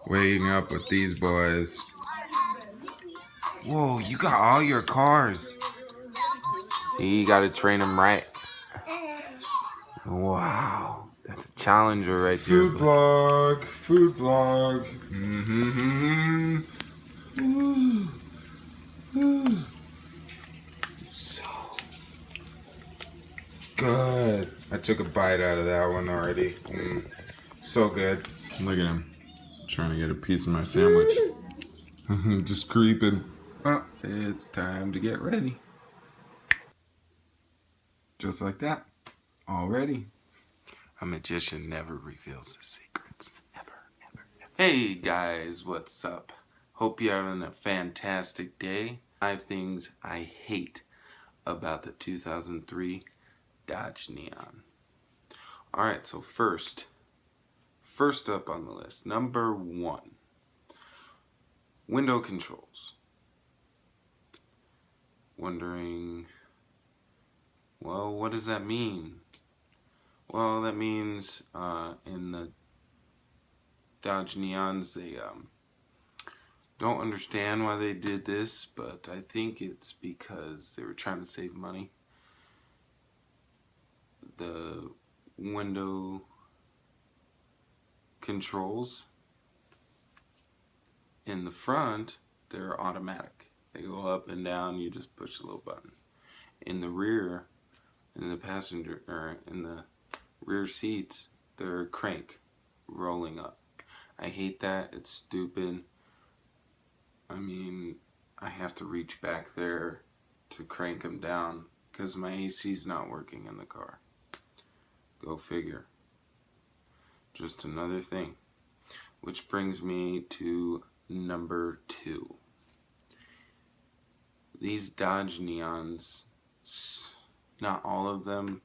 Waiting up with these boys. Whoa, you got all your cars. See, you gotta train them right. Wow, that's a challenger right there. Food vlog, food vlog. So good. I took a bite out of that one already. So good. Look at him, trying to get a piece of my sandwich. Just creeping. Well, it's time to get ready. Just like that. Already. A magician never reveals his secrets. Ever, ever, ever. Hey guys, what's up? Hope you're having a fantastic day. 5 things I hate about the 2003 Dodge Neon. Alright, so first up on the list, number 1. Window controls. Wondering, well, what does that mean? Well, that means in the Dodge Neons, they don't understand why they did this, but I think it's because they were trying to save money. The window controls in the front, they're automatic. They go up and down, you just push a little button. In the rear, in the passenger, or in the rear seats, they're crank, rolling up. I hate that. It's stupid. I mean, I have to reach back there to crank them down because my AC's not working in the car. Go figure. Just another thing. Which brings me to number 2. These Dodge Neons, not all of them,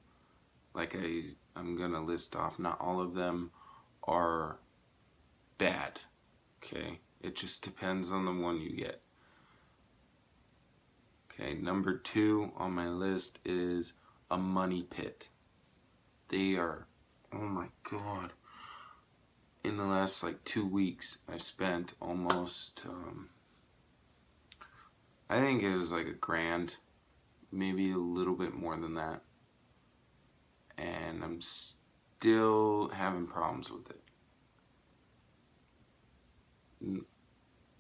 like I'm gonna list off, not all of them are bad, okay? It just depends on the one you get. Okay, number 2 on my list is a money pit. They are, oh my god. In the last like 2 weeks, I've spent almost, I think it was like $1,000, maybe a little bit more than that. And I'm still having problems with it.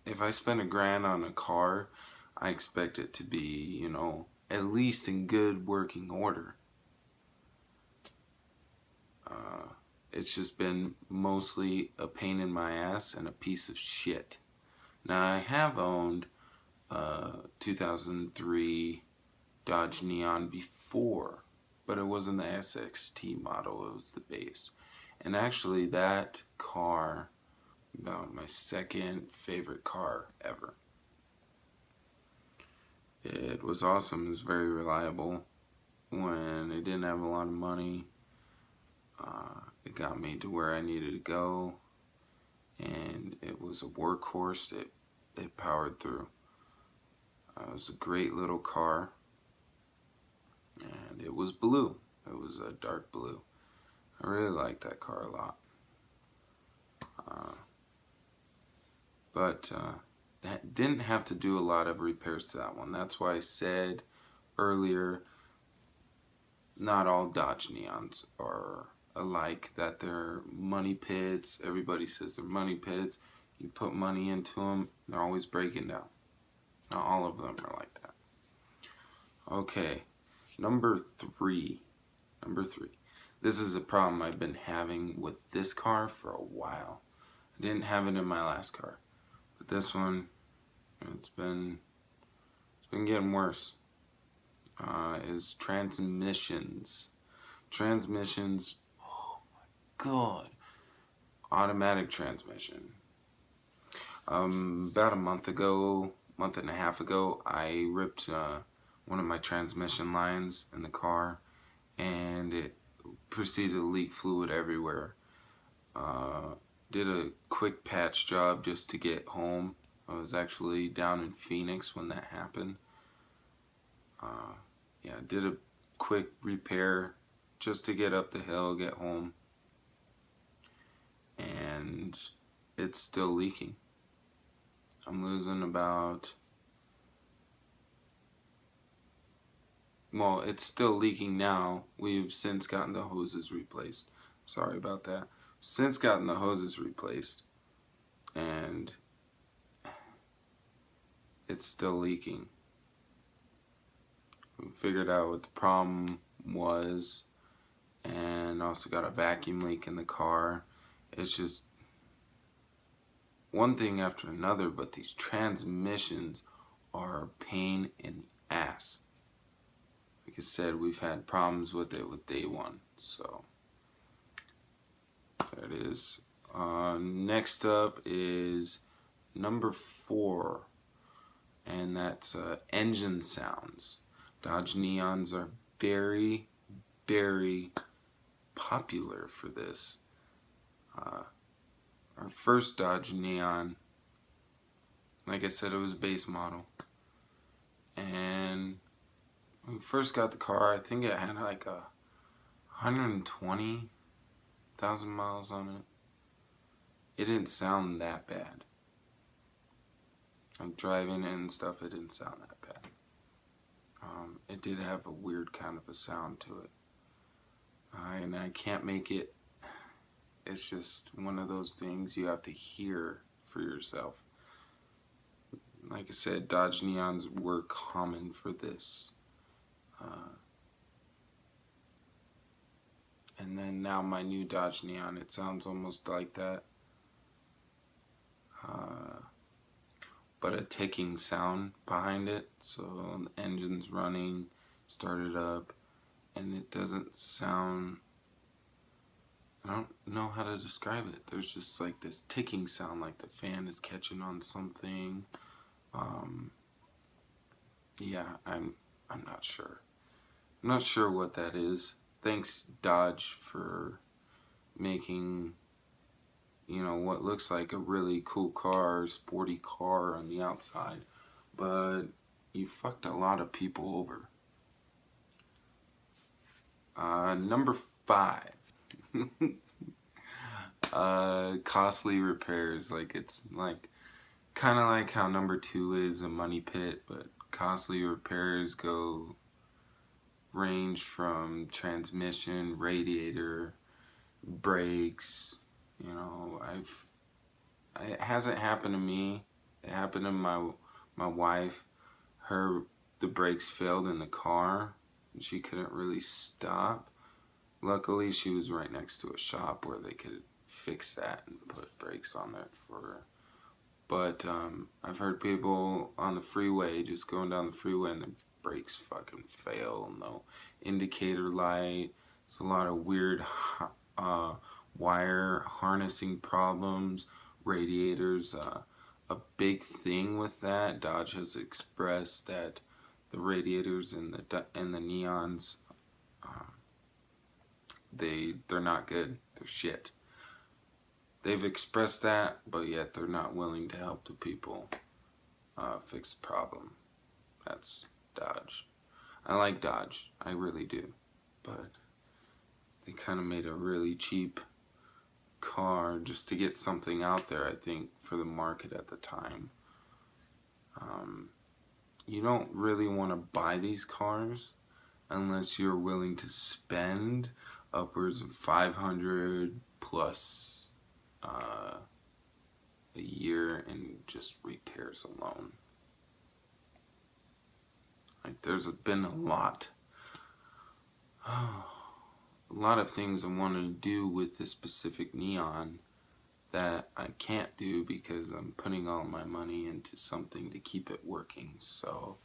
If I spend $1,000 on a car, I expect it to be, you know, at least in good working order. It's just been mostly a pain in my ass and a piece of shit. Now, I have owned 2003 Dodge Neon before, but it wasn't the SXT model, it was the base. And actually, that car, about my second favorite car ever. It was awesome. It was very reliable. When I didn't have a lot of money, it got me to where I needed to go, and it was a workhorse. It powered through. It was a great little car, and it was blue. It was a dark blue. I really liked that car a lot. But didn't have to do a lot of repairs to that one. That's why I said earlier, not all Dodge Neons are alike, that they're money pits. Everybody says they're money pits. You put money into them, they're always breaking down. Not all of them are like that. Okay, number 3. This is a problem I've been having with this car for a while. I didn't have it in my last car, but this one, it's been getting worse. Is transmissions. Transmissions, oh my god. Automatic transmission. About a month and a half ago, I ripped one of my transmission lines in the car, and it proceeded to leak fluid everywhere. Did a quick patch job just to get home. I was actually down in Phoenix when that happened. Yeah, did a quick repair just to get up the hill, get home. And it's still leaking. I'm losing about, well, it's still leaking now. We've since gotten the hoses replaced. Sorry about that. Since gotten the hoses replaced, and it's still leaking. We figured out what the problem was, and also got a vacuum leak in the car. It's just one thing after another, but these transmissions are a pain in the ass. Like I said, we've had problems with it with day one, so there it is. Next up is number 4, and that's engine sounds. Dodge Neons are very, very popular for this. Our first Dodge Neon, like I said, it was a base model. And when we first got the car, I think it had like 120,000 miles on it. It didn't sound that bad. Like driving it and stuff, it didn't sound that bad. It did have a weird kind of a sound to it. And I can't make it. It's just one of those things you have to hear for yourself. Like I said, Dodge Neons were common for this. And then now my new Dodge Neon, it sounds almost like that. But a ticking sound behind it. So the engine's running, started up, and it doesn't sound, I don't know how to describe it. There's just like this ticking sound, like the fan is catching on something. Yeah, I'm not sure. I'm not sure what that is. Thanks Dodge for making, you know, what looks like a really cool car, sporty car on the outside, but you fucked a lot of people over. Number 5. Costly repairs. Like, it's like kind of like how number 2 is a money pit, but costly repairs range from transmission, radiator, brakes. You know, it hasn't happened to me. It happened to my wife. The brakes failed in the car and she couldn't really stop. Luckily, she was right next to a shop where they could fix that and put brakes on there for her. But I've heard people on the freeway, just going down the freeway, and the brakes fucking fail. No indicator light. There's a lot of weird wire harnessing problems. Radiators, a big thing with that. Dodge has expressed that the radiators and the Neons, they're not good. They're shit. They've expressed that, but yet they're not willing to help the people fix the problem. That's Dodge. I like Dodge, I really do, but they kind of made a really cheap car just to get something out there, I think, for the market at the time. You don't really want to buy these cars unless you're willing to spend upwards of $500 plus a year in just repairs alone. Like, there's been a lot of things I wanted to do with this specific Neon that I can't do because I'm putting all my money into something to keep it working. So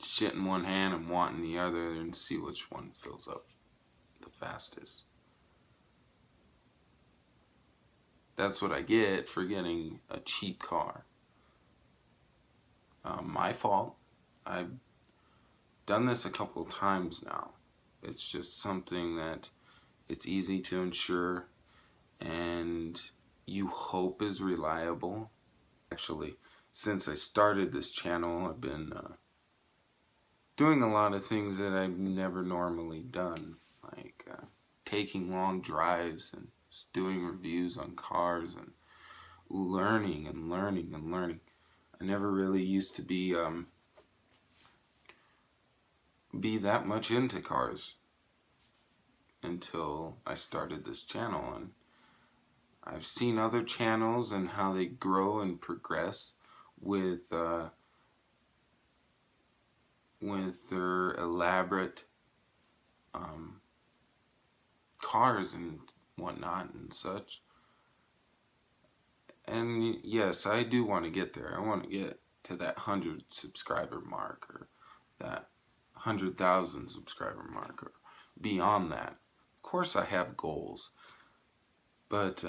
shit in one hand and wanting the other, and see which one fills up the fastest. That's what I get for getting a cheap car. My fault. I've done this a couple of times now. It's just something that it's easy to insure and you hope is reliable. Actually, since I started this channel, I've been doing a lot of things that I've never normally done, like taking long drives and just doing reviews on cars and learning and learning and learning. I never really used to be that much into cars until I started this channel, and I've seen other channels and how they grow and progress with their elaborate cars and whatnot and such. And yes, I do want to get there. I want to get to that 100 subscriber mark, or that 100,000 subscriber mark, or beyond that. Of course I have goals, but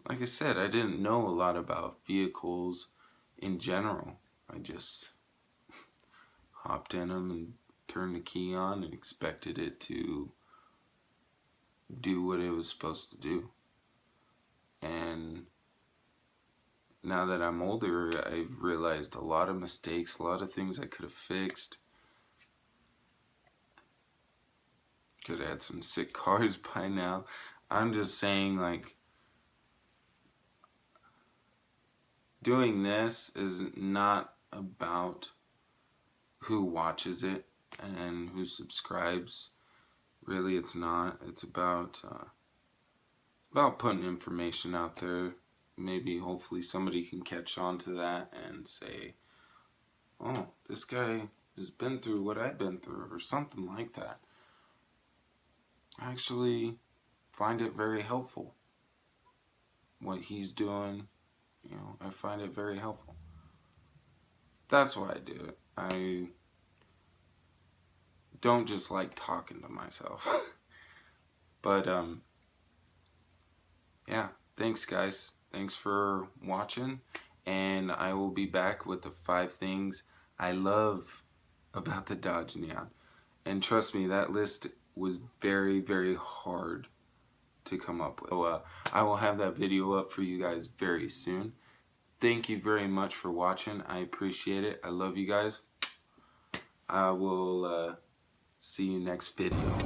like I said, I didn't know a lot about vehicles in general. I just hopped in them and turned the key on and expected it to do what it was supposed to do. And now that I'm older, I've realized a lot of mistakes, a lot of things I could have fixed. Could have had some sick cars by now. I'm just saying, like, doing this is not about who watches it and who subscribes. Really, it's not. It's about putting information out there. Maybe, hopefully, somebody can catch on to that and say, oh, this guy has been through what I've been through, or something like that. I actually find it very helpful. What he's doing, you know, I find it very helpful. That's why I do it. I don't just like talking to myself. But, yeah, thanks guys. Thanks for watching. And I will be back with the 5 things I love about the Dodge Neon. And trust me, that list was very, very hard to come up with. So I will have that video up for you guys very soon. Thank you very much for watching. I appreciate it. I love you guys. I will see you next video.